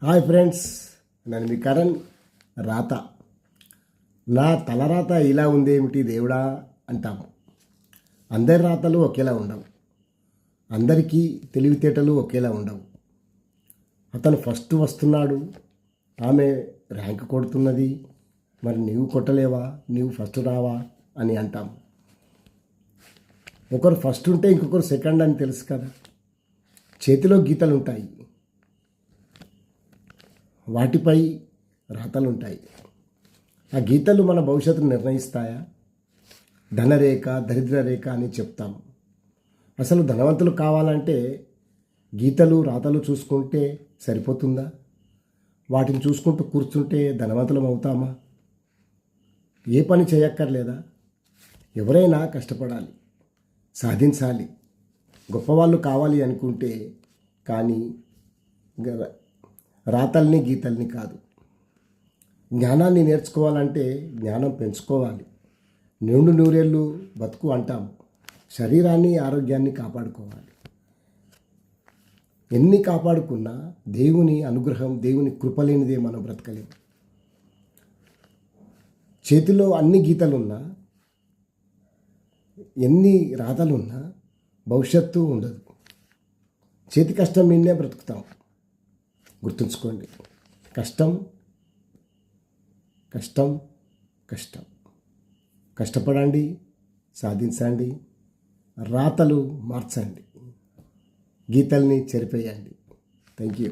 Hi friends, నేను మీ కరణ్. రాత నా తలరాత ఇలా ఉందేమిటి దేవుడా అంటాము. అందరి రాతలు ఒకేలా ఉండవు, అందరికీ తెలివితేటలు ఒకేలా ఉండవు. అతను ఫస్ట్ వస్తున్నాడు, ఆమె ర్యాంక్ కొడుతున్నది, మరి నీవు కొట్టలేవా, నీవు ఫస్ట్ రావా అని అంటాము. ఒకరు ఫస్ట్ ఉంటే ఇంకొకరు సెకండ్ అని తెలుసు కదా. చేతిలో గీతలు ఉంటాయి, వాటిపై రాతలు ఉంటాయి. ఆ గీతలు మన భవిష్యత్తును నిర్ణయిస్తాయా? ధనరేఖ, దరిద్ర రేఖ అని చెప్తాము. అసలు ధనవంతులు కావాలంటే గీతలు, రాతలు చూసుకుంటే సరిపోతుందా? వాటిని చూసుకుంటూ కూర్చుంటే ధనవంతులం అవుతామా? ఏ పని చేయక్కర్లేదా? ఎవరైనా కష్టపడాలి, సాధించాలి, గొప్పవాళ్ళు కావాలి అనుకుంటే, కానీ రాతల్ని గీతల్ని కాదు. జ్ఞానాన్ని నేర్చుకోవాలంటే జ్ఞానం పెంచుకోవాలి. నిండు నూరేళ్ళు బతుకు అంటాము. శరీరాన్ని, ఆరోగ్యాన్ని కాపాడుకోవాలి. ఎన్ని కాపాడుకున్నా దేవుని అనుగ్రహం, దేవుని కృపలేనిదే మనం బ్రతకలేము. చేతిలో అన్ని గీతలున్నా, ఎన్ని రాతలున్నా భవిష్యత్తు ఉండదు. చేతి కష్టం మీదనే బ్రతుకుతాం. గుర్తుంచుకోండి, కష్టం కష్టం కష్టం. కష్టపడండి, సాధించండి, రాతలు మార్చండి, గీతల్ని చెరిపేయండి. Thank you.